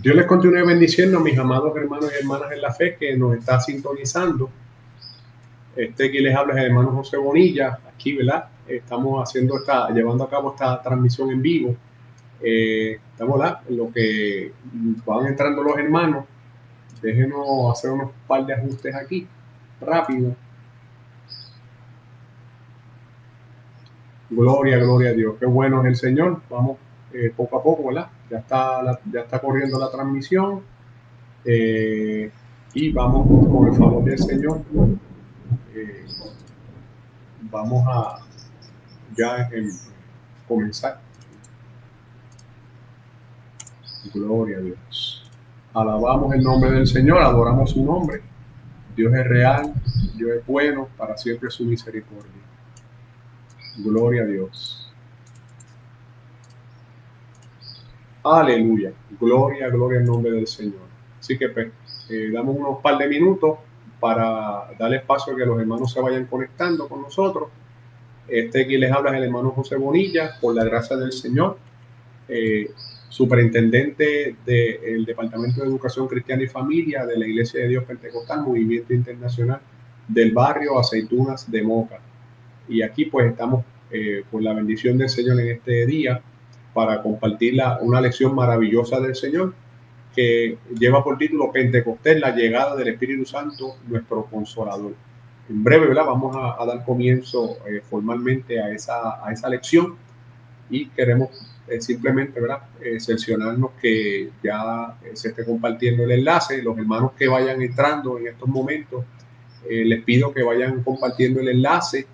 Dios les continúe bendiciendo, mis amados hermanos y hermanas en la fe que nos está sintonizando. Que les habla es el hermano José Bonilla, aquí, ¿verdad? Estamos llevando a cabo esta transmisión en vivo. Estamos, ¿verdad? En lo que van entrando los hermanos, déjenos hacer unos par de ajustes aquí, rápido. Gloria, gloria a Dios. Qué bueno es el Señor. Vamos poco a poco, ¿verdad? Ya está corriendo la transmisión. Y vamos con el favor del Señor. Eh, Vamos a comenzar. Gloria a Dios. Alabamos el nombre del Señor, adoramos su nombre. Dios es real, Dios es bueno, para siempre su misericordia. Gloria a Dios. Aleluya. Gloria, gloria al nombre del Señor. Así que pues, damos unos par de minutos para darle espacio a que los hermanos se vayan conectando con nosotros. Quien les habla es el hermano José Bonilla, por la gracia del Señor. Superintendente del Departamento de Educación Cristiana y Familia de la Iglesia de Dios Pentecostal, Movimiento Internacional del Barrio Aceitunas de Moca. Y aquí pues estamos por la bendición del Señor en este día para compartir una lección maravillosa del Señor que lleva por título Pentecostés, la llegada del Espíritu Santo, nuestro Consolador. En breve, ¿verdad? Vamos a dar comienzo formalmente a esa lección y queremos simplemente, ¿verdad? Cerciorarnos que ya se esté compartiendo el enlace. Los hermanos que vayan entrando en estos momentos, les pido que vayan compartiendo el enlace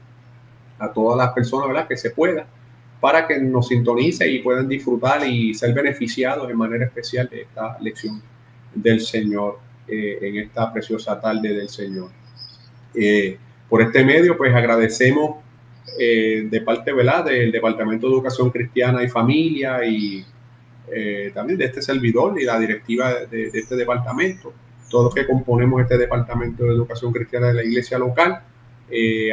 a todas las personas, ¿verdad? Que se pueda, para que nos sintonice y puedan disfrutar y ser beneficiados de manera especial de esta lección del Señor en esta preciosa tarde del Señor. Por este medio, pues agradecemos de parte, ¿verdad?, del Departamento de Educación Cristiana y Familia y también de este servidor y la directiva de este departamento, todos los que componemos este Departamento de Educación Cristiana de la iglesia local,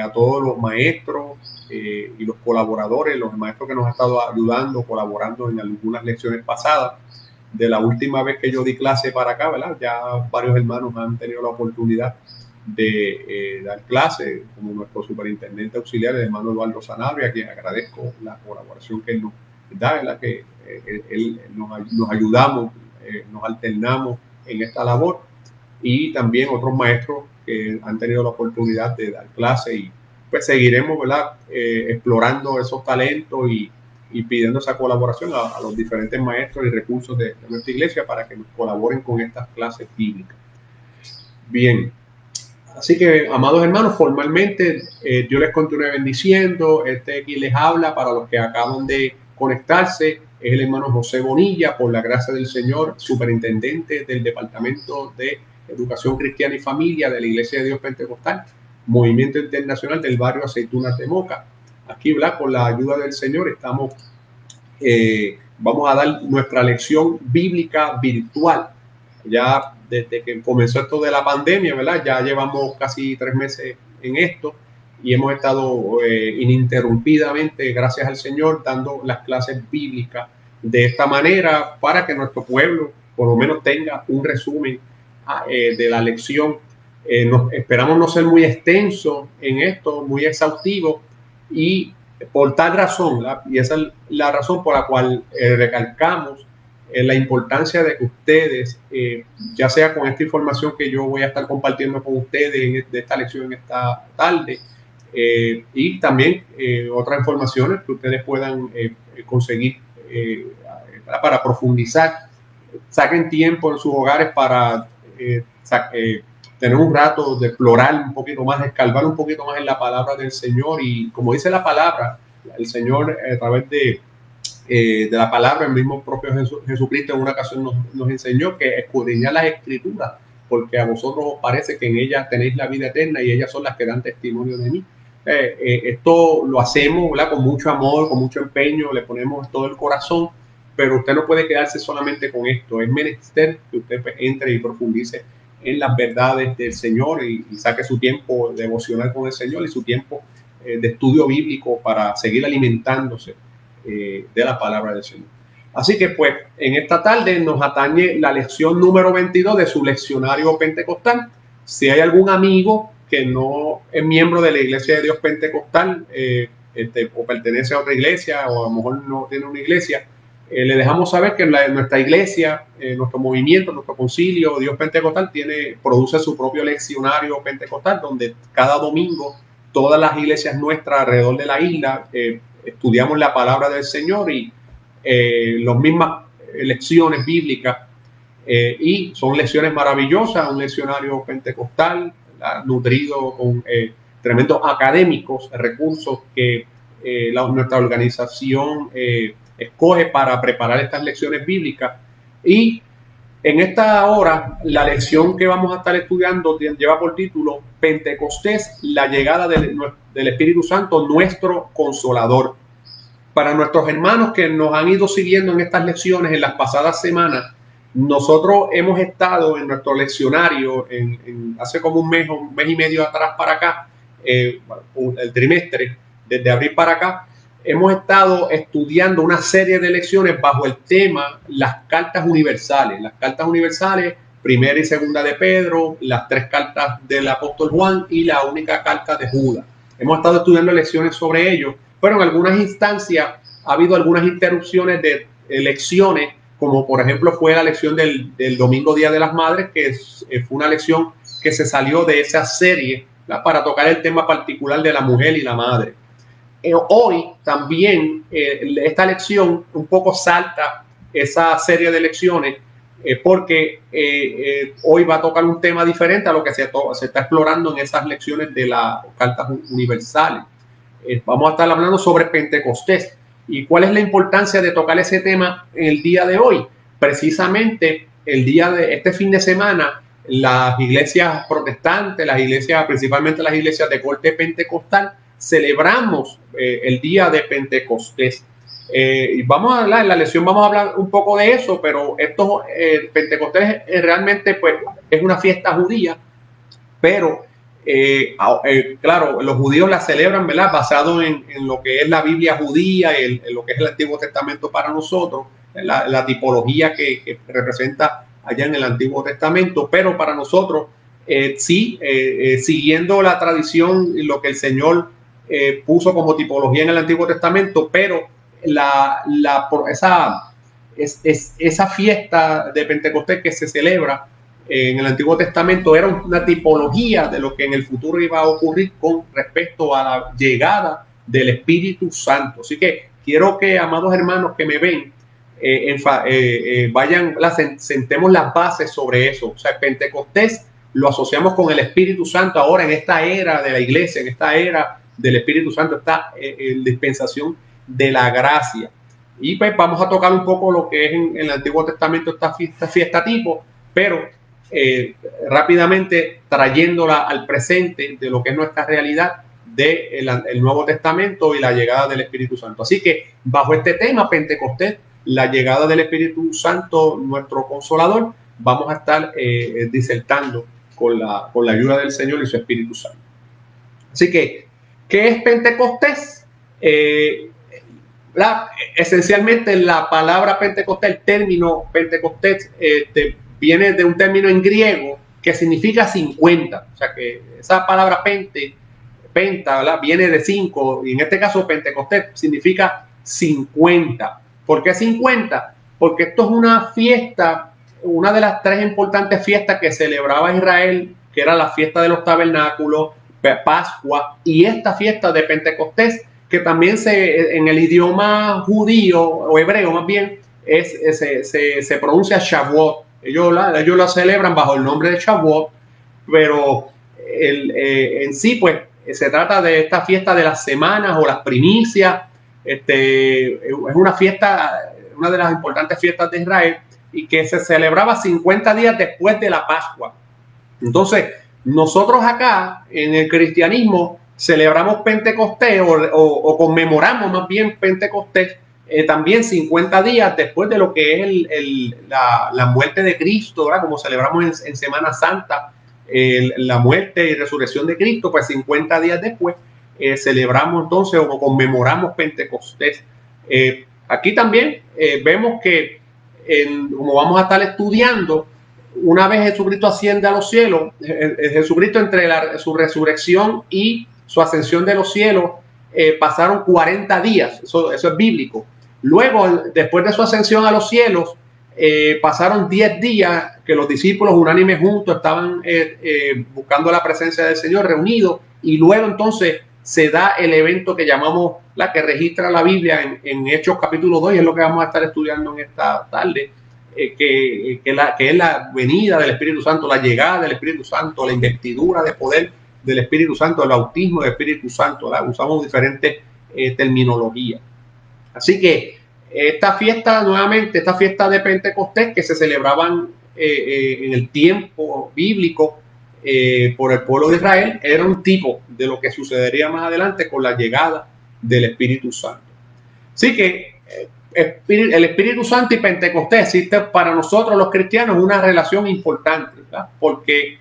a todos los maestros y los colaboradores, los maestros que nos han estado ayudando, colaborando en algunas lecciones pasadas. De la última vez que yo di clase para acá, ¿verdad? Ya varios hermanos han tenido la oportunidad de dar clase, como nuestro superintendente auxiliar, el hermano Eduardo Sanabria, a quien agradezco la colaboración que él nos da, ¿verdad? Que nos ayudamos, nos alternamos en esta labor, y también otros maestros que han tenido la oportunidad de dar clase, y pues seguiremos, ¿verdad? Explorando esos talentos y pidiendo esa colaboración a los diferentes maestros y recursos de nuestra iglesia para que nos colaboren con estas clases bíblicas. Bien, así que, amados hermanos, formalmente Dios les continúe bendiciendo. Quien les habla, para los que acaban de conectarse, es el hermano José Bonilla, por la gracia del Señor, superintendente del Departamento de Educación Cristiana y Familia de la Iglesia de Dios Pentecostal, Movimiento Internacional del Barrio Aceitunas de Moca. Aquí, ¿verdad?, con la ayuda del Señor, vamos a dar nuestra lección bíblica virtual. Ya desde que comenzó esto de la pandemia, ¿verdad? Ya llevamos casi 3 meses en esto y hemos estado ininterrumpidamente, gracias al Señor, dando las clases bíblicas de esta manera para que nuestro pueblo por lo menos tenga un resumen de la lección. Esperamos no ser muy extenso en esto, muy exhaustivo, y por tal razón, y esa es la razón por la cual recalcamos la importancia de que ustedes, ya sea con esta información que yo voy a estar compartiendo con ustedes de esta lección en esta tarde, y también otras informaciones que ustedes puedan conseguir para profundizar, saquen tiempo en sus hogares para tener un rato de explorar un poquito más, de escarbar un poquito más en la palabra del Señor. Y como dice la palabra, el Señor a través de la palabra, el mismo propio Jesucristo en una ocasión nos enseñó que escudriñar las escrituras, porque a vosotros os parece que en ellas tenéis la vida eterna y ellas son las que dan testimonio de mí. Esto lo hacemos, ¿verdad?, con mucho amor, con mucho empeño, le ponemos todo el corazón, pero usted no puede quedarse solamente con esto. Es menester que usted entre y profundice en las verdades del Señor y saque su tiempo devocional con el Señor y su tiempo de estudio bíblico para seguir alimentándose de la palabra del Señor. Así que pues en esta tarde nos atañe la lección número 22 de su leccionario pentecostal. Si hay algún amigo que no es miembro de la Iglesia de Dios Pentecostal o pertenece a otra iglesia o a lo mejor no tiene una iglesia, le dejamos saber que nuestra iglesia, nuestro movimiento, nuestro concilio Dios Pentecostal produce su propio leccionario pentecostal, donde cada domingo todas las iglesias nuestras alrededor de la isla estudiamos la palabra del Señor y las mismas lecciones bíblicas y son lecciones maravillosas, un leccionario pentecostal nutrido con tremendos académicos, recursos que nuestra organización escoge para preparar estas lecciones bíblicas. Y en esta hora, la lección que vamos a estar estudiando lleva por título Pentecostés, la llegada del Espíritu Santo, nuestro consolador. Para nuestros hermanos que nos han ido siguiendo en estas lecciones en las pasadas semanas, nosotros hemos estado en nuestro leccionario hace como un mes y medio atrás para acá, el trimestre, desde abril para acá, hemos estado estudiando una serie de lecciones bajo el tema las cartas universales. Las cartas universales, primera y segunda de Pedro, las 3 cartas del apóstol Juan y la única carta de Judas. Hemos estado estudiando lecciones sobre ello, pero en algunas instancias ha habido algunas interrupciones de lecciones, como por ejemplo fue la lección del domingo Día de las Madres, que fue una lección que se salió de esa serie, ¿verdad?, para tocar el tema particular de la mujer y la madre. Hoy también esta lección un poco salta esa serie de lecciones porque hoy va a tocar un tema diferente a lo que se está explorando en esas lecciones de las cartas universales. Vamos a estar hablando sobre Pentecostés. ¿Y cuál es la importancia de tocar ese tema en el día de hoy? Precisamente el día de este fin de semana, las iglesias protestantes, principalmente las iglesias de corte pentecostal, celebramos el día de Pentecostés. Y vamos a hablar, en la lección vamos a hablar un poco de eso, pero Pentecostés realmente pues, es una fiesta judía, pero claro, los judíos la celebran, ¿verdad?, basado en lo que es la Biblia judía, en lo que es el Antiguo Testamento para nosotros, la tipología que representa allá en el Antiguo Testamento, pero para nosotros siguiendo la tradición y lo que el Señor puso como tipología en el Antiguo Testamento, pero esa fiesta de Pentecostés que se celebra en el Antiguo Testamento era una tipología de lo que en el futuro iba a ocurrir con respecto a la llegada del Espíritu Santo. Así que quiero que, amados hermanos que me ven, sentemos las bases sobre eso. O sea, Pentecostés lo asociamos con el Espíritu Santo ahora en esta era de la iglesia, en esta era del Espíritu Santo, esta dispensación de la gracia. Y pues vamos a tocar un poco lo que es en el Antiguo Testamento esta fiesta tipo, pero rápidamente trayéndola al presente de lo que es nuestra realidad del Nuevo Testamento y la llegada del Espíritu Santo. Así que bajo este tema, Pentecostés, la llegada del Espíritu Santo, nuestro consolador, vamos a estar disertando con la ayuda del Señor y su Espíritu Santo. Así que, ¿qué es Pentecostés? Esencialmente la palabra Pentecostés, el término Pentecostés, viene de un término en griego que significa 50. O sea que esa palabra penta, ¿verdad?, viene de 5, y en este caso Pentecostés significa 50. ¿Por qué 50? Porque esto es una fiesta, una de las 3 importantes fiestas que celebraba Israel, que era la fiesta de los tabernáculos, Pascua, y esta fiesta de Pentecostés, que también en el idioma judío o hebreo más bien se pronuncia Shavuot. Ellos la celebran bajo el nombre de Shavuot, pero en sí pues se trata de esta fiesta de las semanas o las primicias. Es una fiesta, una de las importantes fiestas de Israel, y que se celebraba 50 días después de la Pascua. Entonces, nosotros acá en el cristianismo celebramos Pentecostés o conmemoramos más bien Pentecostés también 50 días después de lo que es la muerte de Cristo, ¿verdad?, como celebramos en Semana Santa la muerte y resurrección de Cristo, pues 50 días después celebramos entonces o conmemoramos Pentecostés. aquí también vemos que, como vamos a estar estudiando, una vez Jesucristo asciende a los cielos, Jesucristo entre su resurrección y su ascensión de los cielos, pasaron 40 días, eso es bíblico. Luego, después de su ascensión a los cielos, pasaron 10 días que los discípulos unánimes juntos estaban buscando la presencia del Señor, reunidos, y luego entonces se da el evento que llamamos, la que registra la Biblia en Hechos capítulo 2, y es lo que vamos a estar estudiando en esta tarde, que es la venida del Espíritu Santo, la llegada del Espíritu Santo, la investidura de poder del Espíritu Santo, el bautismo del Espíritu Santo, ¿verdad? Usamos diferentes terminologías. Así que esta fiesta, nuevamente, esta fiesta de Pentecostés que se celebraban en el tiempo bíblico por el pueblo de Israel, era un tipo de lo que sucedería más adelante con la llegada del Espíritu Santo. Así que el Espíritu Santo y Pentecostés existe para nosotros los cristianos una relación importante, ¿verdad? Porque,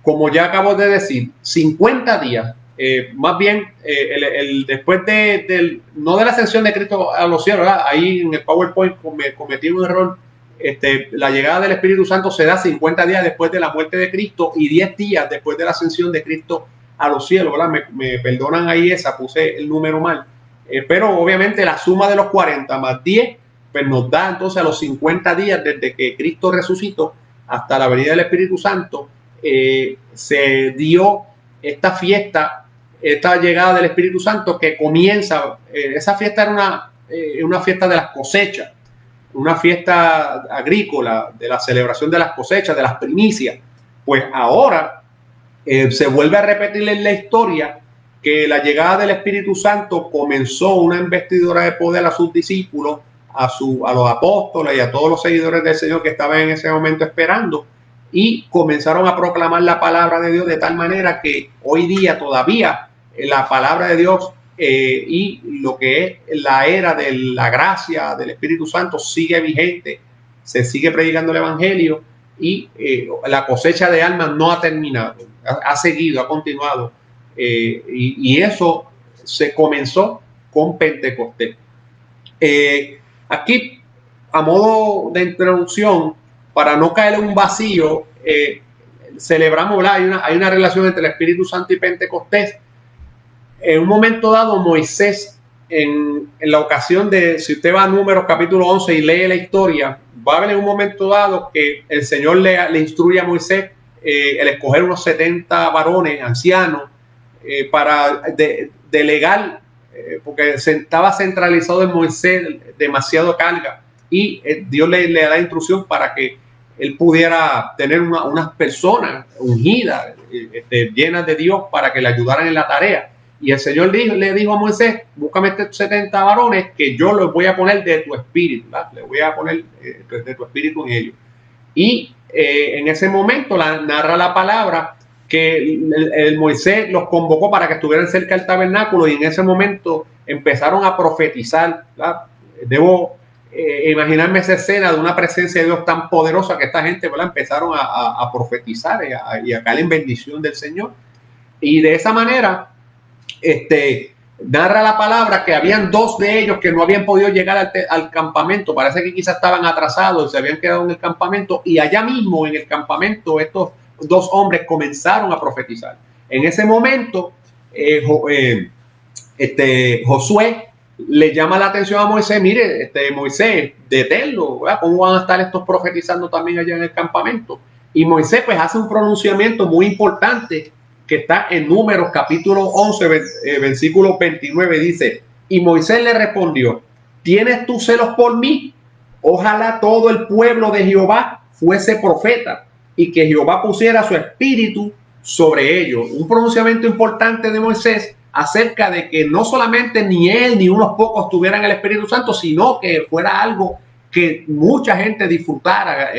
como ya acabo de decir, 50 días, más bien después no de la ascensión de Cristo a los cielos, ¿verdad? Ahí en el PowerPoint me cometí un error. La llegada del Espíritu Santo se da 50 días después de la muerte de Cristo y 10 días después de la ascensión de Cristo a los cielos, ¿verdad? Me perdonan ahí puse el número mal. Pero obviamente la suma de los 40 más 10 pues nos da entonces a los 50 días desde que Cristo resucitó hasta la venida del Espíritu Santo. Se dio esta fiesta, esta llegada del Espíritu Santo que comienza, esa fiesta era una fiesta de las cosechas, una fiesta agrícola, de la celebración de las cosechas, de las primicias. Pues ahora se vuelve a repetir en la historia que la llegada del Espíritu Santo comenzó una investidura de poder a sus discípulos, a los apóstoles y a todos los seguidores del Señor que estaban en ese momento esperando, y comenzaron a proclamar la palabra de Dios de tal manera que hoy día todavía la palabra de Dios y lo que es la era de la gracia del Espíritu Santo sigue vigente, se sigue predicando el Evangelio y la cosecha de almas no ha terminado, ha seguido, ha continuado. Y eso se comenzó con Pentecostés. Aquí, a modo de introducción, para no caer en un vacío, celebramos, ¿verdad? Hay una relación entre el Espíritu Santo y Pentecostés. En un momento dado, Moisés, en la ocasión de, si usted va a Números capítulo 11 y lee la historia, va a ver en un momento dado que el Señor le instruye a Moisés el escoger unos 70 varones ancianos para delegar, porque estaba centralizado en Moisés demasiado carga, y Dios le da instrucción para que él pudiera tener unas personas ungidas, llenas de Dios, para que le ayudaran en la tarea. Y el Señor le dijo a Moisés: búscame estos 70 varones que yo los voy a poner de tu espíritu, ¿verdad? Le voy a poner de tu espíritu en ellos. Y en ese momento narra la palabra que el Moisés los convocó para que estuvieran cerca del tabernáculo, y en ese momento empezaron a profetizar, ¿verdad? Debo imaginarme esa escena de una presencia de Dios tan poderosa que esta gente, ¿verdad?, empezaron a profetizar y a caer en bendición del Señor. Y de esa manera narra la palabra que habían 2 de ellos que no habían podido llegar al campamento. Parece que quizás estaban atrasados, se habían quedado en el campamento, y allá mismo en el campamento estos 2 hombres comenzaron a profetizar. En ese momento Josué le llama la atención a Moisés: mire, Moisés, deténlo, ¿verdad? ¿Cómo van a estar estos profetizando también allá en el campamento? Y Moisés pues hace un pronunciamiento muy importante que está en Números capítulo 11, versículo 29, dice: y Moisés le respondió: ¿tienes tú celos por mí? Ojalá todo el pueblo de Jehová fuese profeta, y que Jehová pusiera su espíritu sobre ellos. Un pronunciamiento importante de Moisés acerca de que no solamente ni él ni unos pocos tuvieran el Espíritu Santo, sino que fuera algo que mucha gente disfrutara,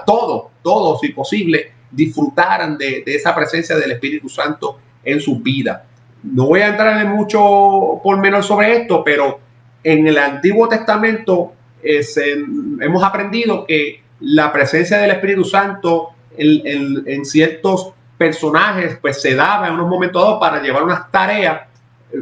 todos, si posible, disfrutaran de esa presencia del Espíritu Santo en su vida. No voy a entrar en mucho pormenor sobre esto, pero en el Antiguo Testamento hemos aprendido que la presencia del Espíritu Santo en ciertos personajes pues se daba en unos momentos dados para llevar unas tareas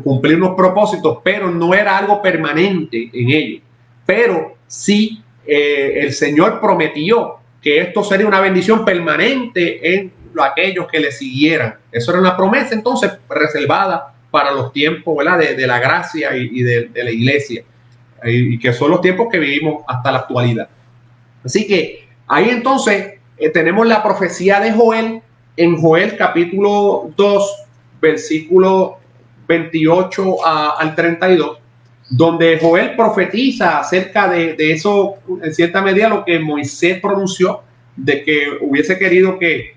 cumplir unos propósitos, pero no era algo permanente en ellos. Pero sí, el Señor prometió que esto sería una bendición permanente en aquellos que le siguieran. Eso era una promesa entonces reservada para los tiempos, ¿verdad? De la gracia y de la iglesia, y que son los tiempos que vivimos hasta la actualidad. Así que ahí entonces tenemos la profecía de Joel en Joel capítulo 2, versículo 28 al 32, donde Joel profetiza acerca de eso, en cierta medida, lo que Moisés pronunció, de que hubiese querido que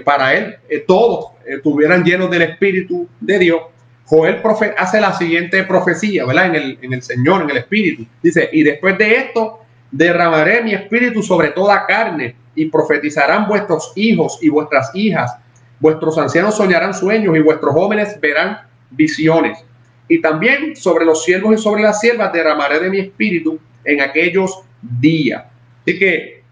para él todos estuvieran llenos del Espíritu de Dios. Joel hace la siguiente profecía, ¿verdad? En el Señor, en el Espíritu. Dice, y después de esto, derramaré mi espíritu sobre toda carne, y profetizarán vuestros hijos y vuestras hijas. Vuestros ancianos soñarán sueños, y vuestros jóvenes verán visiones. Y también sobre los siervos y sobre las siervas derramaré de mi espíritu en aquellos días. Así que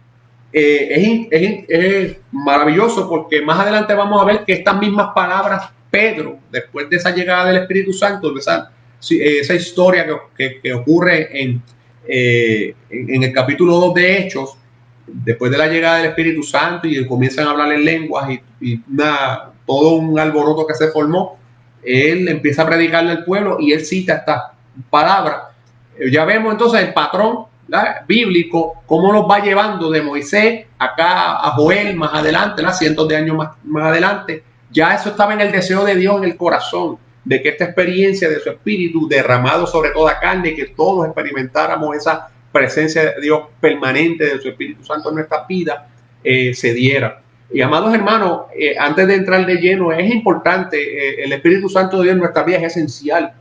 es maravilloso, porque más adelante vamos a ver que estas mismas palabras, Pedro, después de esa llegada del Espíritu Santo, de esa historia que ocurre en el capítulo 2 de Hechos, después de la llegada del Espíritu Santo y comienzan a hablar en lenguas y todo un alboroto que se formó, él empieza a predicarle al pueblo y él cita estas palabras. Ya vemos entonces el patrón, ¿verdad?, bíblico, cómo nos va llevando de Moisés acá a Joel más adelante, ¿verdad?, cientos de años más adelante. Ya eso estaba en el deseo de Dios en el corazón, de que esta experiencia de su espíritu derramado sobre toda carne, que todos experimentáramos esa presencia de Dios permanente de su Espíritu Santo en nuestra vida, se diera. Y amados hermanos, antes de entrar de lleno, es importante, el Espíritu Santo de Dios en nuestra vida es esencial,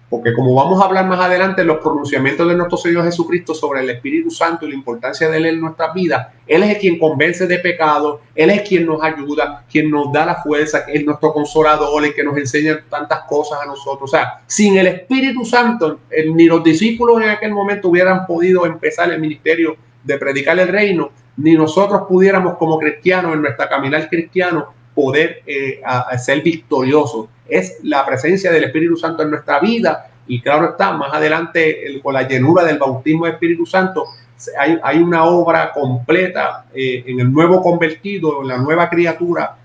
porque como vamos a hablar más adelante en los pronunciamientos de nuestro Señor Jesucristo sobre el Espíritu Santo y la importancia de Él en nuestras vidas, Él es quien convence de pecado, Él es quien nos ayuda, quien nos da la fuerza, es nuestro consolador, el que nos enseña tantas cosas a nosotros. O sea, sin el Espíritu Santo, ni los discípulos en aquel momento hubieran podido empezar el ministerio de predicar el reino, ni nosotros pudiéramos como cristianos en nuestra caminar cristiano poder a ser victoriosos. Es la presencia del Espíritu Santo en nuestra vida, y claro está, más adelante con la llenura del bautismo del Espíritu Santo hay una obra completa en el nuevo convertido, en la nueva criatura,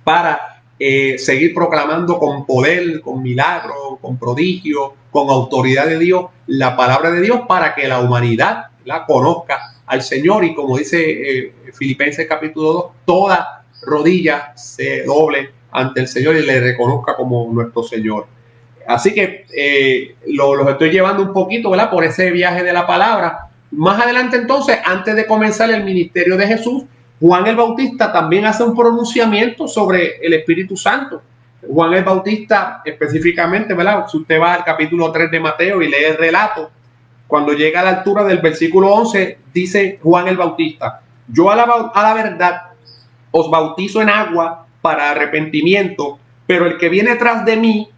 para seguir proclamando con poder, con milagros, con prodigio, con autoridad de Dios, la palabra de Dios, para que la humanidad la conozca al Señor. Y como dice Filipenses capítulo 2, toda rodilla se doble ante el Señor y le reconozca como nuestro Señor. Así que los estoy llevando un poquito, ¿verdad?, por ese viaje de la palabra. Más adelante entonces, antes de comenzar el ministerio de Jesús, Juan el Bautista también hace un pronunciamiento sobre el Espíritu Santo. Juan el Bautista específicamente, ¿verdad?, si usted va al capítulo 3 de Mateo y lee el relato, cuando llega a la altura del versículo 11, dice Juan el Bautista: yo a la verdad os bautizo en agua para arrepentimiento, pero el que viene tras de mí,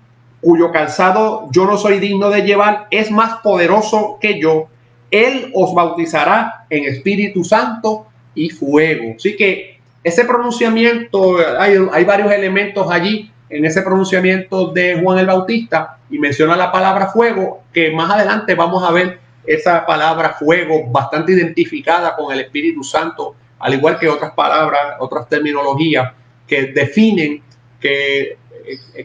cuyo calzado yo no soy digno de llevar, es más poderoso que yo. Él os bautizará en Espíritu Santo y fuego. Así que ese pronunciamiento, hay varios elementos allí en ese pronunciamiento de Juan el Bautista, y menciona la palabra fuego, que más adelante vamos a ver esa palabra fuego bastante identificada con el Espíritu Santo, al igual que otras palabras, otras terminologías que definen, que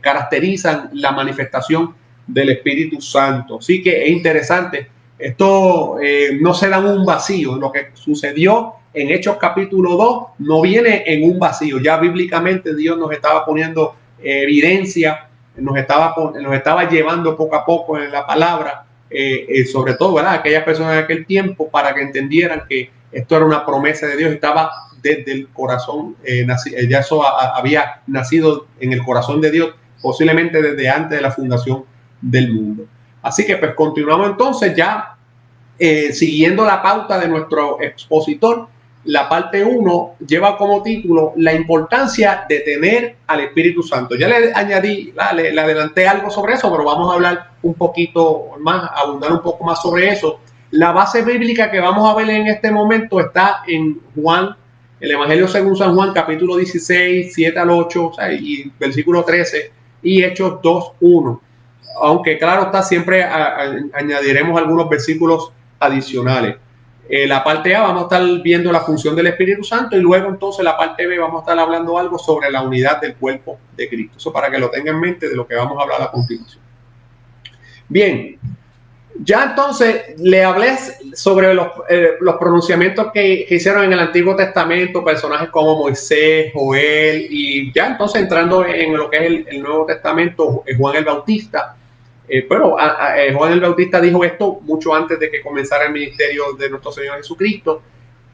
caracterizan la manifestación del Espíritu Santo. Así que es interesante. Esto no se da en un vacío. Lo que sucedió en Hechos capítulo 2 no viene en un vacío. Ya bíblicamente Dios nos estaba poniendo evidencia, nos estaba llevando poco a poco en la palabra, sobre todo, ¿verdad?, aquellas personas de aquel tiempo, para que entendieran que esto era una promesa de Dios, estaba desde el corazón, ya eso había nacido en el corazón de Dios, posiblemente desde antes de la fundación del mundo. Así que pues continuamos entonces ya siguiendo la pauta de nuestro expositor. La parte 1 lleva como título la importancia de tener al Espíritu Santo. Ya le añadí, le adelanté algo sobre eso, pero vamos a hablar un poquito más, abundar un poco más sobre eso. La base bíblica que vamos a ver en este momento está en Juan, el Evangelio según San Juan, capítulo 16, 7 al 8, o sea, y versículo 13, y Hechos 2, 1. aunque claro está, siempre añadiremos algunos versículos adicionales. La parte A vamos a estar viendo la función del Espíritu Santo y luego entonces la parte B vamos a estar hablando algo sobre la unidad del cuerpo de Cristo. Eso para que lo tengan en mente de lo que vamos a hablar a continuación. Bien, ya entonces le hablé sobre los pronunciamientos que hicieron en el Antiguo Testamento, personajes como Moisés, Joel, y ya entonces entrando en lo que es el Nuevo Testamento, Juan el Bautista. Pero Juan el Bautista dijo esto mucho antes de que comenzara el ministerio de nuestro Señor Jesucristo.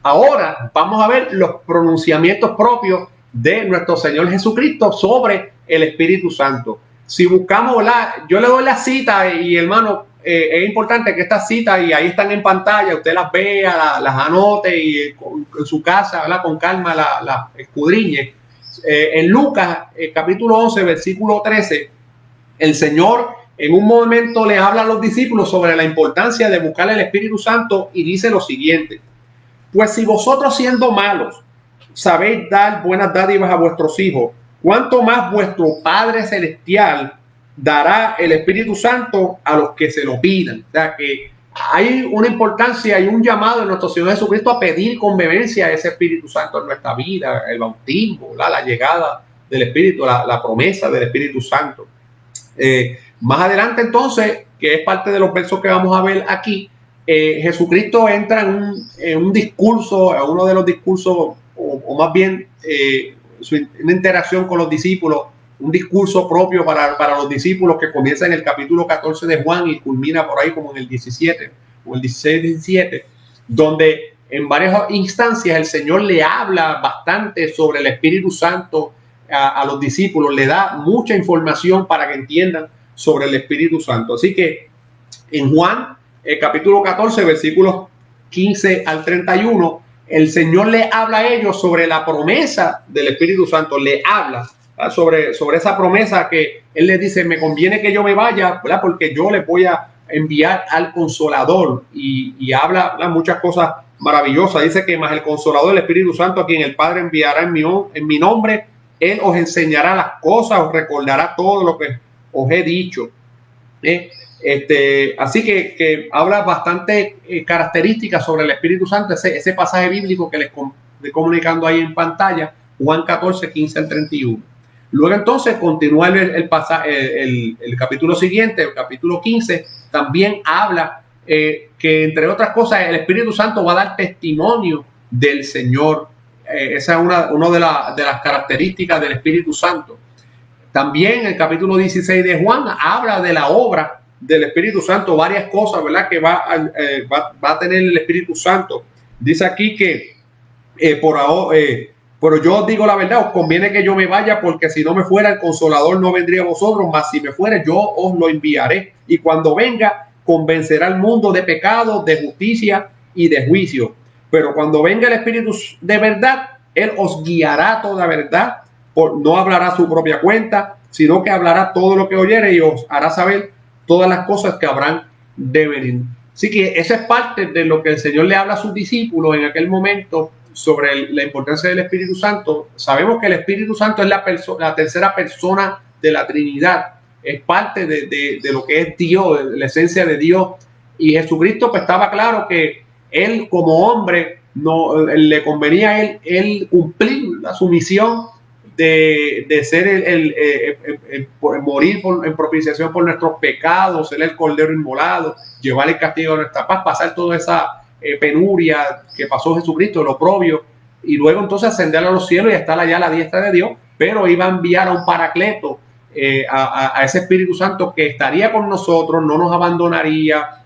Ahora vamos a ver los pronunciamientos propios de nuestro Señor Jesucristo sobre el Espíritu Santo. Si buscamos, yo le doy la cita y hermano, es importante que estas citas, y ahí están en pantalla, usted las vea, las anote y en su casa, ¿verdad? Con calma las escudriñe. En Lucas, capítulo 11, versículo 13, el Señor en un momento le habla a los discípulos sobre la importancia de buscar el Espíritu Santo y dice lo siguiente: pues si vosotros siendo malos sabéis dar buenas dádivas a vuestros hijos, ¿cuánto más vuestro Padre Celestial dará el Espíritu Santo a los que se lo pidan? O sea que hay una importancia y un llamado de nuestro Señor Jesucristo a pedir con vehemencia ese Espíritu Santo en nuestra vida, el bautismo, la llegada del Espíritu, la promesa del Espíritu Santo. Más adelante entonces, que es parte de los versos que vamos a ver aquí, Jesucristo entra en un discurso, uno de los discursos, o más bien una interacción con los discípulos, un discurso propio para los discípulos que comienza en el capítulo 14 de Juan y culmina por ahí como en el 17 o el 16-17, donde en varias instancias el Señor le habla bastante sobre el Espíritu Santo a los discípulos, le da mucha información para que entiendan sobre el Espíritu Santo. Así que en Juan, el capítulo 14, versículos 15 al 31, el Señor le habla a ellos sobre la promesa del Espíritu Santo, le habla sobre esa promesa que Él les dice: me conviene que yo me vaya, ¿verdad? Porque yo les voy a enviar al Consolador, y habla muchas cosas maravillosas. Dice que más el Consolador, el Espíritu Santo, a quien el Padre enviará en mi nombre, Él os enseñará las cosas, os recordará todo lo que os he dicho. Así que habla bastante características sobre el Espíritu Santo, ese pasaje bíblico que les estoy comunicando ahí en pantalla, Juan 14, 15 al 31. Luego entonces continúa el capítulo siguiente, el capítulo 15, también habla que entre otras cosas el Espíritu Santo va a dar testimonio del Señor. Esa es una de las características del Espíritu Santo. También el capítulo 16 de Juan habla de la obra del Espíritu Santo, varias cosas, ¿verdad?, que va a tener el Espíritu Santo. Dice aquí que pero yo os digo la verdad, os conviene que yo me vaya, porque si no me fuera, el Consolador no vendría a vosotros, mas si me fuera, yo os lo enviaré. Y cuando venga, convencerá al mundo de pecado, de justicia y de juicio. Pero cuando venga el Espíritu de verdad, Él os guiará toda verdad. No hablará a su propia cuenta, sino que hablará todo lo que oyere y os hará saber todas las cosas que habrán de venir. Así que esa es parte de lo que el Señor le habla a sus discípulos en aquel momento sobre la importancia del Espíritu Santo. Sabemos que el Espíritu Santo es la tercera persona de la Trinidad, es parte de lo que es Dios, la esencia de Dios. Y Jesucristo, pues estaba claro que Él como hombre no le convenía a él cumplir su misión de ser morir en propiciación por nuestros pecados, ser el Cordero inmolado, llevar el castigo de nuestra paz, pasar toda esa penuria que pasó Jesucristo, el oprobio, y luego entonces ascender a los cielos y estar allá a la diestra de Dios. Pero iba a enviar a un Paracleto, a ese Espíritu Santo que estaría con nosotros, no nos abandonaría,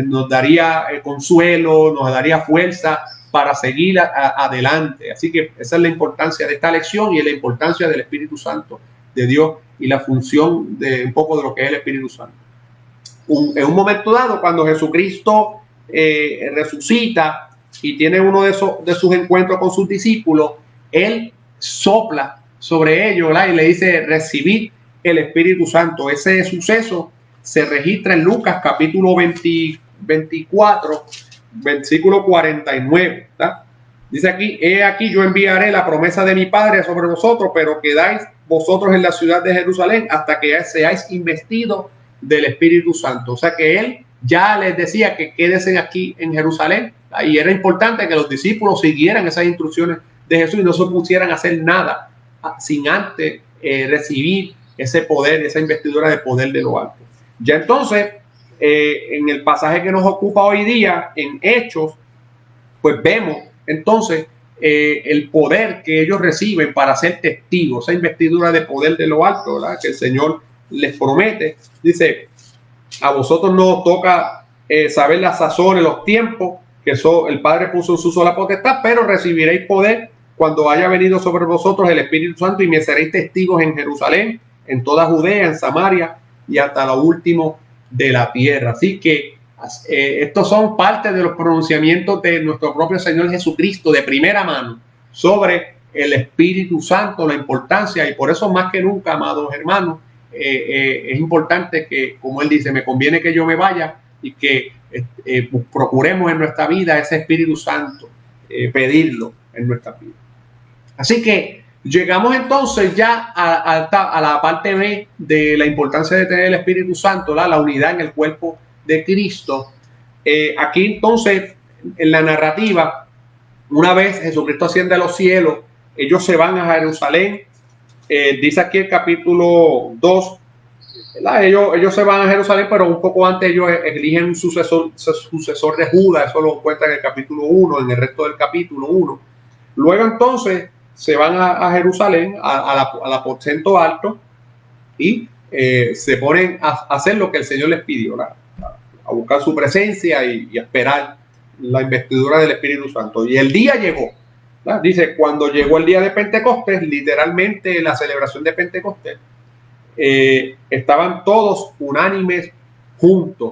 nos daría consuelo, nos daría fuerza para seguir adelante. Así que esa es la importancia de esta lección y la importancia del Espíritu Santo de Dios y la función de un poco de lo que es el Espíritu Santo. En un momento dado, cuando Jesucristo resucita y tiene uno de sus encuentros con sus discípulos, Él sopla sobre ellos, ¿verdad?, y le dice: recibid el Espíritu Santo. Ese suceso se registra en Lucas capítulo 24, versículo 49, ¿verdad? Dice aquí, he aquí yo enviaré la promesa de mi Padre sobre vosotros, pero quedáis vosotros en la ciudad de Jerusalén hasta que seáis investidos del Espíritu Santo. O sea que él ya les decía que quédense aquí en Jerusalén, y era importante que los discípulos siguieran esas instrucciones de Jesús y no se pusieran a hacer nada sin antes recibir ese poder, esa investidura de poder de lo alto. Ya entonces, en el pasaje que nos ocupa hoy día, en Hechos, pues vemos entonces el poder que ellos reciben para ser testigos, esa investidura de poder de lo alto, ¿verdad?, que el Señor les promete. Dice, a vosotros no os toca saber las sazones, los tiempos que el Padre puso en su sola potestad, pero recibiréis poder cuando haya venido sobre vosotros el Espíritu Santo y me seréis testigos en Jerusalén, en toda Judea, en Samaria y hasta lo último de la tierra. Así que estos son parte de los pronunciamientos de nuestro propio Señor Jesucristo de primera mano sobre el Espíritu Santo, la importancia, y por eso más que nunca, amados hermanos, es importante que, como él dice, me conviene que yo me vaya y que procuremos en nuestra vida ese Espíritu Santo, pedirlo en nuestra vida. Así que llegamos entonces ya a la parte B de la importancia de tener el Espíritu Santo, la unidad en el cuerpo de Cristo. Aquí entonces, en la narrativa, una vez Jesucristo asciende a los cielos, ellos se van a Jerusalén. Dice aquí el capítulo 2, ellos se van a Jerusalén, pero un poco antes ellos eligen un sucesor de Judas. Eso lo cuenta en el capítulo 1, en el resto del capítulo 1. Luego entonces se van a Jerusalén, al aposento alto, y se ponen a hacer lo que el Señor les pidió, a buscar su presencia y a esperar la investidura del Espíritu Santo. Y el día llegó. Dice, cuando llegó el día de Pentecostés, literalmente la celebración de Pentecostés, estaban todos unánimes juntos.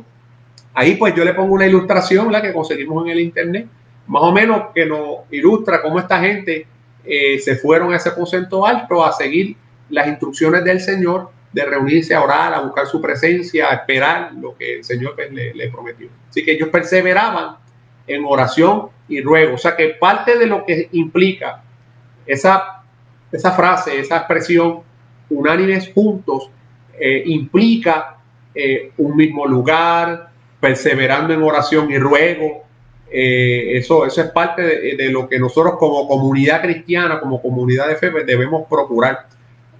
Ahí pues yo le pongo una ilustración, la que conseguimos en el internet, más o menos, que nos ilustra cómo esta gente se fueron a ese aposento alto a seguir las instrucciones del Señor, de reunirse a orar, a buscar su presencia, a esperar lo que el Señor le prometió. Así que ellos perseveraban en oración y ruego. O sea que parte de lo que implica esa frase, esa expresión, unánimes juntos, implica un mismo lugar, perseverando en oración y ruego. Eso es parte de lo que nosotros como comunidad cristiana, como comunidad de fe, debemos procurar.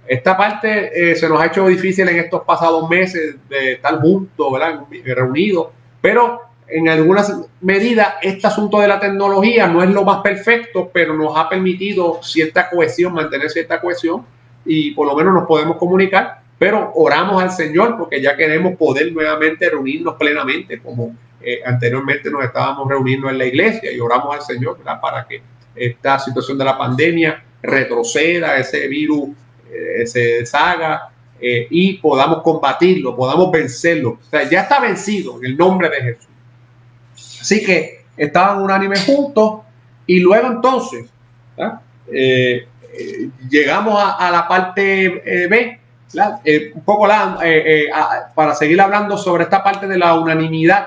Esta parte se nos ha hecho difícil en estos pasados meses de estar juntos, ¿verdad?, reunidos, pero en algunas medidas este asunto de la tecnología no es lo más perfecto, pero nos ha permitido cierta cohesión, mantener cierta cohesión, y por lo menos nos podemos comunicar, pero oramos al Señor porque ya queremos poder nuevamente reunirnos plenamente, como anteriormente nos estábamos reuniendo en la iglesia, y oramos al Señor, ¿verdad?, para que esta situación de la pandemia retroceda, ese virus se deshaga, y podamos combatirlo, podamos vencerlo. O sea, ya está vencido en el nombre de Jesús. Así que estaban unánimes juntos, y luego entonces llegamos a la parte B, un poco para seguir hablando sobre esta parte de la unanimidad.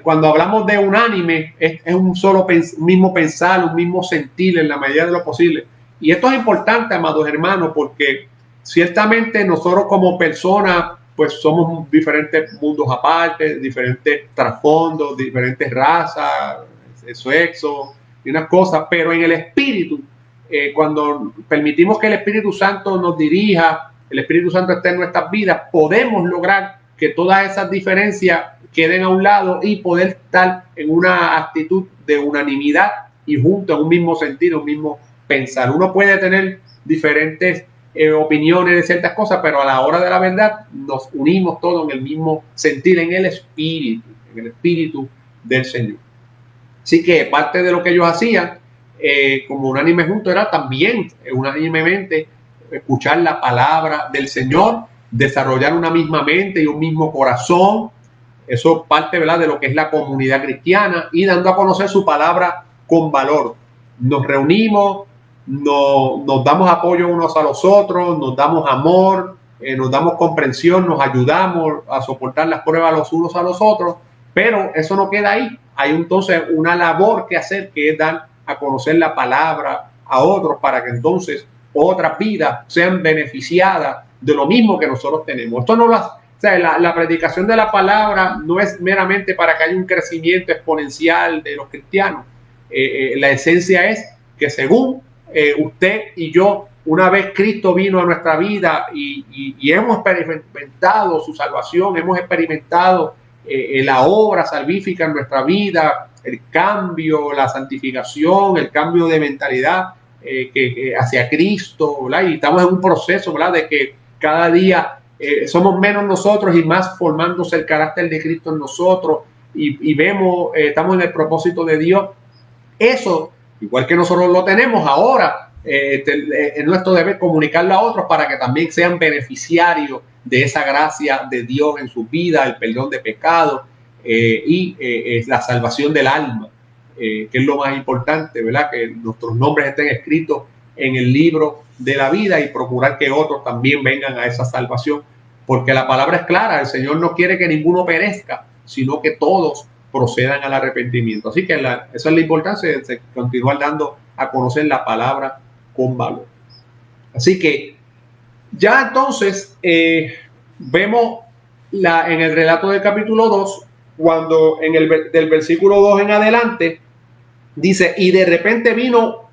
Cuando hablamos de unánime, es un mismo pensar, un mismo sentir en la medida de lo posible. Y esto es importante, amados hermanos, porque ciertamente nosotros como personas, pues somos diferentes mundos aparte, diferentes trasfondos, diferentes razas, sexo y unas cosas, pero en el espíritu, cuando permitimos que el Espíritu Santo nos dirija, el Espíritu Santo esté en nuestras vidas, podemos lograr que todas esas diferencias queden a un lado y poder estar en una actitud de unanimidad y juntos en un mismo sentido, un mismo pensar. Uno puede tener diferentes opiniones de ciertas cosas, pero a la hora de la verdad nos unimos todos en el mismo sentir, en el espíritu del Señor. Así que parte de lo que ellos hacían como unánime juntos era también unánimemente escuchar la palabra del Señor, desarrollar una misma mente y un mismo corazón. Eso es parte, ¿verdad?, de lo que es la comunidad cristiana, y dando a conocer su palabra con valor. Nos reunimos, nos damos apoyo unos a los otros, nos damos amor, nos damos comprensión, nos ayudamos a soportar las pruebas los unos a los otros, Pero eso no queda ahí. Hay entonces una labor que hacer, que es dar a conocer la palabra a otros para que entonces otras vidas sean beneficiadas de lo mismo que nosotros tenemos. Esto no lo hace. O sea, la predicación de la palabra no es meramente para que haya un crecimiento exponencial de los cristianos. La esencia es que según usted y yo, una vez Cristo vino a nuestra vida y hemos experimentado su salvación, hemos experimentado la obra salvífica en nuestra vida, el cambio, la santificación, el cambio de mentalidad hacia Cristo, ¿verdad? Y estamos en un proceso, ¿verdad?, de que cada día somos menos nosotros y más formándose el carácter de Cristo en nosotros y vemos, estamos en el propósito de Dios. Eso, igual que nosotros lo tenemos ahora, es nuestro deber comunicarlo a otros para que también sean beneficiarios de esa gracia de Dios en su vida, el perdón de pecados y la salvación del alma, que es lo más importante, ¿verdad? Que nuestros nombres estén escritos en el libro de la vida y procurar que otros también vengan a esa salvación, porque la palabra es clara, el Señor no quiere que ninguno perezca, sino que todos procedan al arrepentimiento. Así que esa es la importancia de continuar dando a conocer la palabra con valor. Así que ya entonces vemos en el relato del capítulo 2, cuando del versículo 2 en adelante, dice, y de repente vino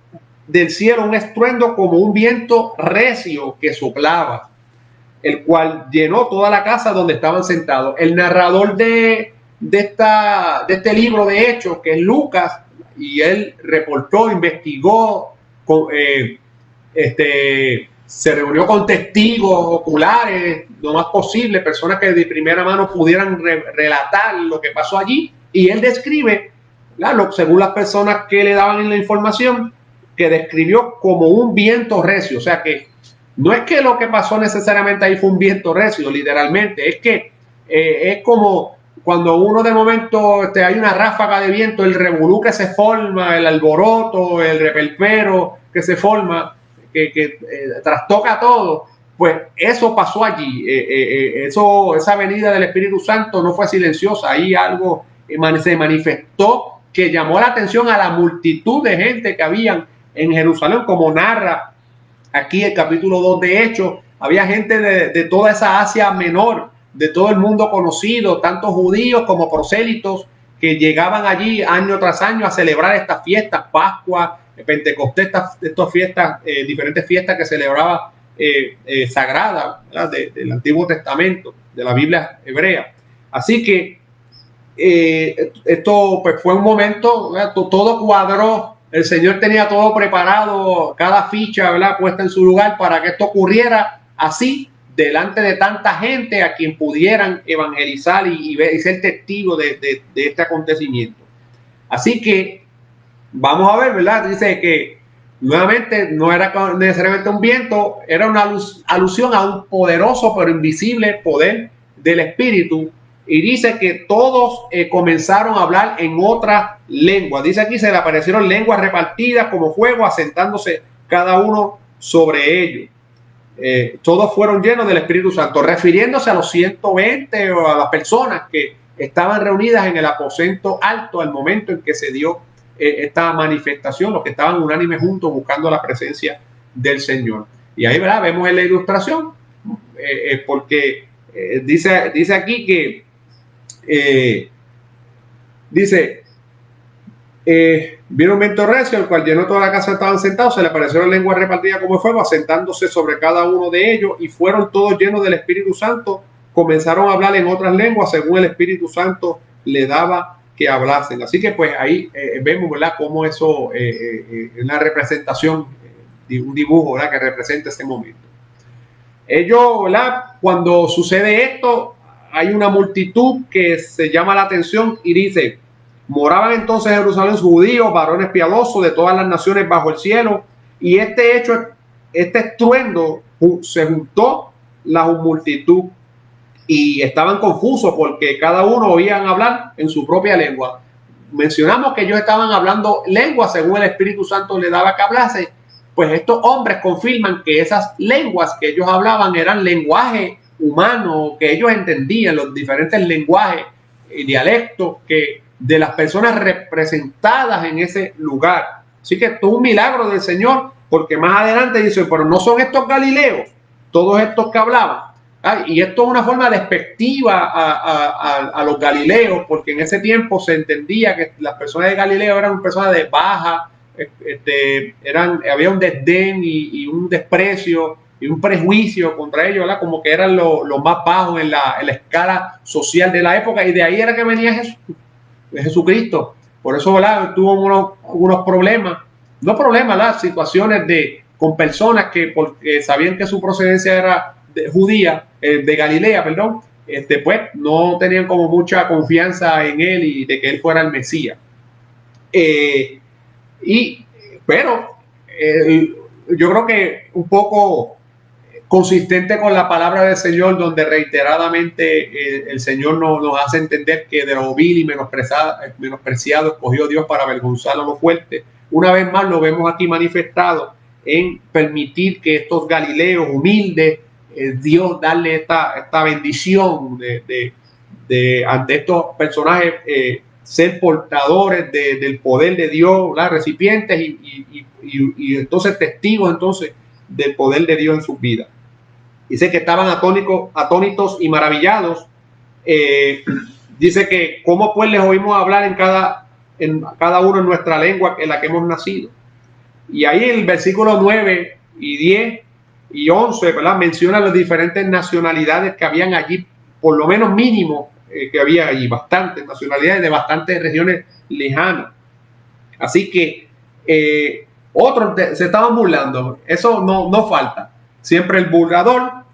del cielo un estruendo como un viento recio que soplaba, el cual llenó toda la casa donde estaban sentados. El narrador de este libro de Hechos, que es Lucas, y él reportó, investigó, se reunió con testigos oculares, lo más posible, personas que de primera mano pudieran relatar lo que pasó allí, y él describe, claro, según las personas que le daban la información, que describió como un viento recio. O sea que no es que lo que pasó necesariamente ahí fue un viento recio, literalmente, es que es como cuando uno de momento hay una ráfaga de viento, el revolú que se forma, el alboroto, el reperpero que se forma, que trastoca todo. Pues eso pasó allí. Esa venida del Espíritu Santo no fue silenciosa. Ahí algo se manifestó que llamó la atención a la multitud de gente que habían en Jerusalén, como narra aquí el capítulo 2 de Hechos. Había gente de toda esa Asia Menor, de todo el mundo conocido, tanto judíos como prosélitos, que llegaban allí año tras año a celebrar estas fiestas, Pascua, Pentecostés, estas fiestas, diferentes fiestas que celebraba sagradas, del Antiguo Testamento, de la Biblia hebrea. Así que esto pues fue un momento, ¿verdad? Todo cuadró, el Señor tenía todo preparado, cada ficha, ¿verdad?, puesta en su lugar para que esto ocurriera así, delante de tanta gente a quien pudieran evangelizar y ser testigo de este acontecimiento. Así que vamos a ver, ¿verdad? Dice que nuevamente no era necesariamente un viento, era una alusión a un poderoso pero invisible poder del Espíritu. Y dice que todos comenzaron a hablar en otra lengua. Dice aquí, se le aparecieron lenguas repartidas como fuego, asentándose cada uno sobre ellos. Todos fueron llenos del Espíritu Santo, refiriéndose a los 120 o a las personas que estaban reunidas en el aposento alto al momento en que se dio esta manifestación, los que estaban unánimes juntos buscando la presencia del Señor. Y ahí, ¿verdad?, vemos en la ilustración, porque dice aquí que vino un viento recio, el cual llenó toda la casa, estaban sentados, se le aparecieron lenguas repartidas como fuego, asentándose sobre cada uno de ellos, y fueron todos llenos del Espíritu Santo, comenzaron a hablar en otras lenguas según el Espíritu Santo le daba que hablasen. Así que pues ahí vemos, ¿verdad?, cómo eso es una representación, un dibujo, ¿verdad?, que representa ese momento. Ellos, ¿verdad?, cuando sucede esto, hay una multitud que se llama la atención y dice: moraban entonces en Jerusalén judíos, varones piadosos de todas las naciones bajo el cielo. Y este estruendo, se juntó la multitud y estaban confusos porque cada uno oían hablar en su propia lengua. Mencionamos que ellos estaban hablando lenguas según el Espíritu Santo le daba que hablase. Pues estos hombres confirman que esas lenguas que ellos hablaban eran lenguaje humano, que ellos entendían los diferentes lenguajes y dialectos que de las personas representadas en ese lugar. Así que esto es un milagro del Señor, porque más adelante dice, pero no son estos galileos, todos estos que hablaban. Y esto es una forma despectiva a los galileos, porque en ese tiempo se entendía que las personas de Galileo eran personas de baja, había un desdén y un desprecio y un prejuicio contra ellos, ¿verdad? Como que eran los más bajos en la escala social de la época, y de ahí era que venía Jesucristo. Por eso, ¿verdad? Tuvo unos problemas, no problemas, ¿verdad? Situaciones con personas que, porque sabían que su procedencia era judía, de Galilea, perdón, pues no tenían como mucha confianza en él y de que él fuera el Mesías. Pero yo creo que un poco consistente con la palabra del Señor, donde reiteradamente el Señor nos hace entender que de lo vil y menospreciado escogió Dios para avergonzar a los fuertes. Una vez más lo vemos aquí manifestado en permitir que estos galileos humildes, Dios darle esta bendición ante estos personajes, ser portadores del poder de Dios, ¿verdad? Recipientes y entonces testigos entonces del poder de Dios en sus vidas. Dice que estaban atónitos y maravillados. Dice que cómo pues les oímos hablar en cada uno en nuestra lengua en la que hemos nacido. Y ahí el versículo 9 y 10 y 11, ¿verdad? Menciona las diferentes nacionalidades que habían allí, por lo menos mínimo que había allí, bastantes nacionalidades de bastantes regiones lejanas. Así que otros se estaban burlando, eso no falta, siempre el burlador,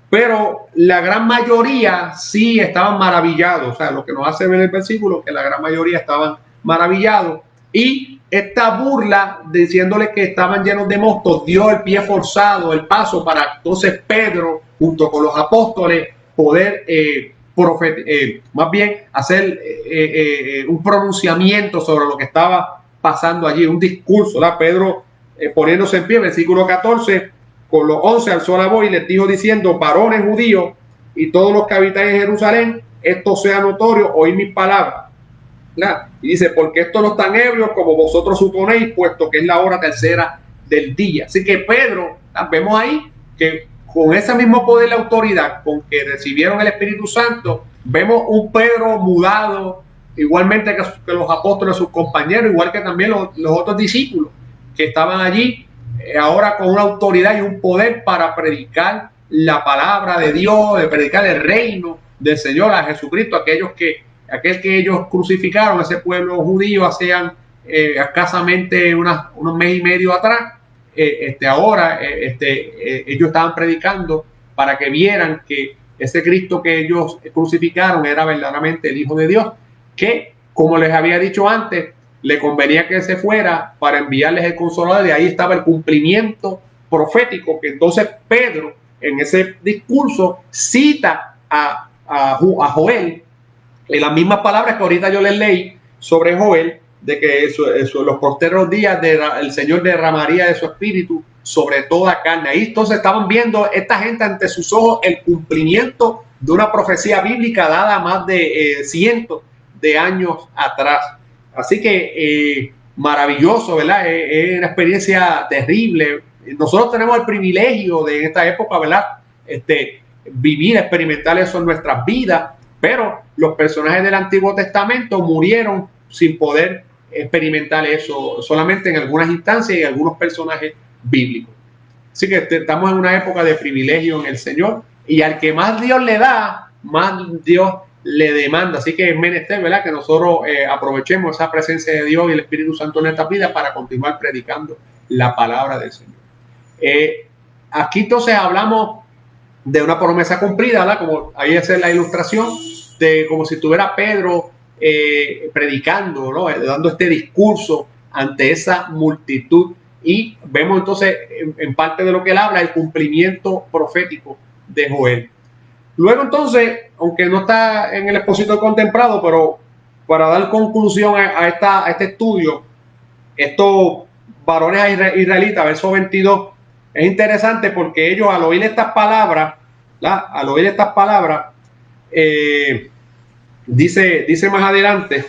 pero la gran mayoría sí estaban maravillados. O sea, lo que nos hace ver el versículo, que la gran mayoría estaban maravillados, y esta burla diciéndole que estaban llenos de mostos dio el pie forzado, el paso para entonces Pedro junto con los apóstoles poder más bien hacer un pronunciamiento sobre lo que estaba pasando allí, un discurso, ¿verdad? Pedro poniéndose en pie, versículo 14, con los 11 alzó la voz y les dijo diciendo: varones judíos y todos los que habitan en Jerusalén, esto sea notorio, oíd mis palabras. ¿Verdad? Y dice, porque estos no están ebrios como vosotros suponéis, puesto que es la hora tercera del día. Así que Pedro, vemos ahí que con ese mismo poder y autoridad con que recibieron el Espíritu Santo, vemos un Pedro mudado, igualmente que los apóstoles, sus compañeros, igual que también los otros discípulos que estaban allí, ahora con una autoridad y un poder para predicar la palabra de Dios, de predicar el reino del Señor a Jesucristo, aquel que ellos crucificaron, ese pueblo judío, hacían escasamente unos meses y medio atrás. Ahora ellos estaban predicando para que vieran que ese Cristo que ellos crucificaron era verdaderamente el Hijo de Dios, que, como les había dicho antes, le convenía que se fuera para enviarles el Consolador. De ahí estaba el cumplimiento profético, que entonces Pedro en ese discurso cita a Joel en las mismas palabras que ahorita yo les leí sobre Joel, de que los posteros días el Señor derramaría de su espíritu sobre toda carne. Ahí entonces estaban viendo esta gente ante sus ojos el cumplimiento de una profecía bíblica dada más de cientos de años atrás. Así que maravilloso, ¿verdad? Es una experiencia terrible. Nosotros tenemos el privilegio de en esta época, ¿verdad? Vivir, experimentar eso en nuestras vidas, pero los personajes del Antiguo Testamento murieron sin poder experimentar eso, solamente en algunas instancias y algunos personajes bíblicos. Así que estamos en una época de privilegio en el Señor, y al que más Dios le da, más Dios le demanda. Así que es menester, ¿verdad?, que nosotros aprovechemos esa presencia de Dios y el Espíritu Santo en nuestras vidas para continuar predicando la palabra del Señor. Aquí entonces hablamos de una promesa cumplida, ¿verdad? Como ahí es la ilustración de como si estuviera Pedro predicando, ¿no?, dando este discurso ante esa multitud, y vemos entonces en parte de lo que él habla, el cumplimiento profético de Joel. Luego entonces, aunque no está en el expositor contemplado, pero para dar conclusión a este estudio, estos varones israelitas, verso 22, es interesante porque ellos al oír estas palabras, dice más adelante,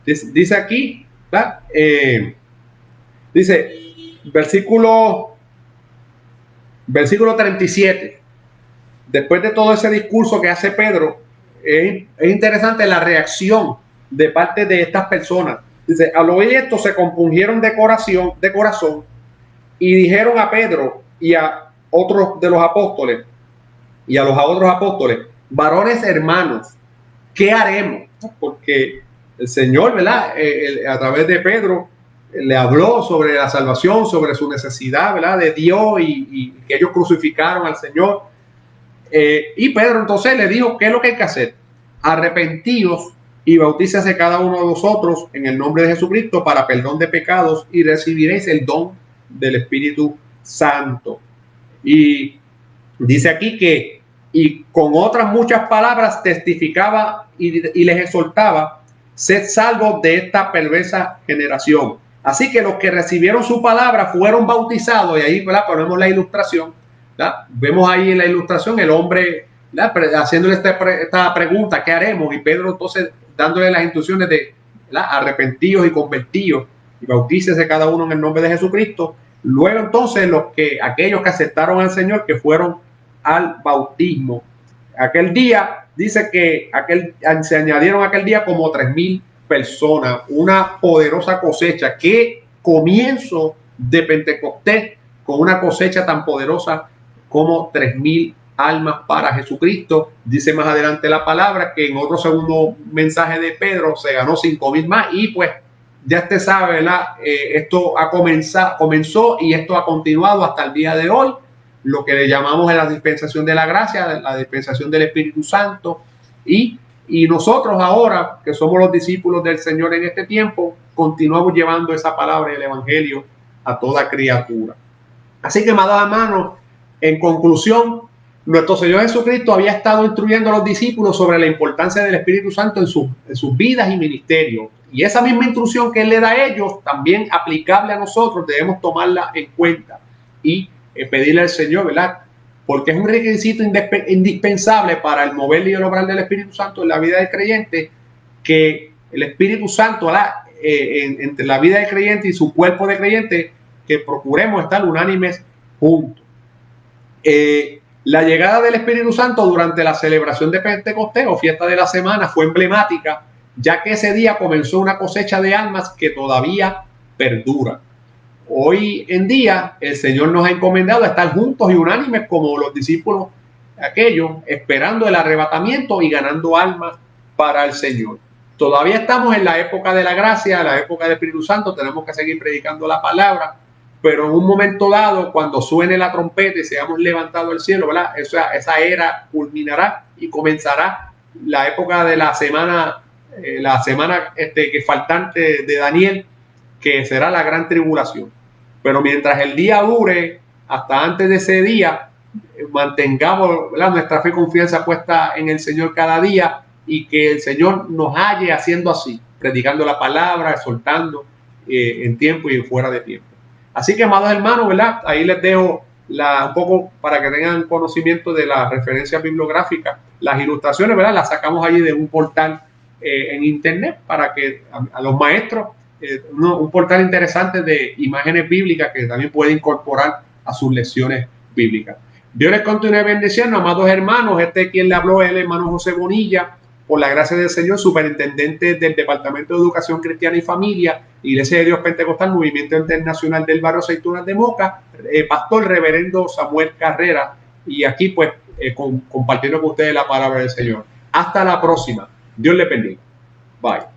dice aquí, dice, versículo 37, después de todo ese discurso que hace Pedro, es interesante la reacción de parte de estas personas. Dice, al oír esto se compungieron de corazón y dijeron a Pedro y a otros de los apóstoles y a los otros apóstoles, varones hermanos, ¿qué haremos? Porque el Señor, ¿verdad? A través de Pedro le habló sobre la salvación, sobre su necesidad, ¿verdad? De Dios y que ellos crucificaron al Señor. Y Pedro entonces le dijo, ¿qué es lo que hay que hacer? Arrepentíos y bautícese cada uno de vosotros en el nombre de Jesucristo para perdón de pecados y recibiréis el don del Espíritu Santo. Y dice aquí que, y con otras muchas palabras testificaba y les exhortaba, sed salvos de esta perversa generación. Así que los que recibieron su palabra fueron bautizados, y ahí, ¿verdad?, ponemos la ilustración, ¿verdad? Vemos ahí en la ilustración el hombre, ¿verdad?, haciéndole esta pregunta, ¿qué haremos? Y Pedro entonces dándole las instrucciones de, ¿verdad?, arrepentidos y convertidos, y bautícese cada uno en el nombre de Jesucristo. Luego entonces aquellos que aceptaron al Señor, que fueron al bautismo. Aquel día, dice que se añadieron aquel día como 3,000 personas, una poderosa cosecha. Qué comienzo de Pentecostés con una cosecha tan poderosa como 3,000 almas para Jesucristo. Dice más adelante la palabra que en otro segundo mensaje de Pedro se ganó 5,000 más, y pues ya usted sabe, ¿verdad? Esto comenzó y esto ha continuado hasta el día de hoy, lo que le llamamos la dispensación de la gracia, la dispensación del Espíritu Santo, y nosotros ahora, que somos los discípulos del Señor en este tiempo, continuamos llevando esa palabra del Evangelio a toda criatura. Así que, amados hermanos, en conclusión, nuestro Señor Jesucristo había estado instruyendo a los discípulos sobre la importancia del Espíritu Santo en sus vidas y ministerios. Y esa misma instrucción que Él le da a ellos, también aplicable a nosotros, debemos tomarla en cuenta y pedirle al Señor, ¿verdad? Porque es un requisito indispensable para el mover y el obrar del Espíritu Santo en la vida del creyente, que el Espíritu Santo, ¿verdad?, entre la vida del creyente y su cuerpo de creyente, que procuremos estar unánimes juntos. La llegada del Espíritu Santo durante la celebración de Pentecostés o fiesta de la semana fue emblemática, ya que ese día comenzó una cosecha de almas que todavía perdura. Hoy en día el Señor nos ha encomendado a estar juntos y unánimes como los discípulos aquellos, esperando el arrebatamiento y ganando almas para el Señor. Todavía estamos en la época de la gracia, la época del Espíritu Santo, tenemos que seguir predicando la palabra, pero en un momento dado, cuando suene la trompeta y seamos levantados al cielo, ¿verdad?, esa era culminará y comenzará la época de la semana que faltante de Daniel, que será la gran tribulación. Pero mientras el día dure, hasta antes de ese día, mantengamos, ¿verdad?, nuestra fe y confianza puesta en el Señor cada día, y que el Señor nos halle haciendo así, predicando la palabra, exhortando en tiempo y en fuera de tiempo. Así que, amados hermanos, ¿verdad?, ahí les dejo un poco para que tengan conocimiento de las referencias bibliográficas. Las ilustraciones, ¿verdad?, las sacamos allí de un portal en internet para que a los maestros, un portal interesante de imágenes bíblicas que también puede incorporar a sus lecciones bíblicas. Dios les continúe bendiciendo, amados hermanos. Quien le habló es el hermano José Bonilla, por la gracia del Señor, superintendente del Departamento de Educación Cristiana y Familia, Iglesia de Dios Pentecostal, Movimiento Internacional del Barrio Aceitunas de Moca, pastor reverendo Samuel Carrera, y aquí pues compartiendo con ustedes la palabra del Señor. Hasta la próxima. Dios les bendiga. Bye.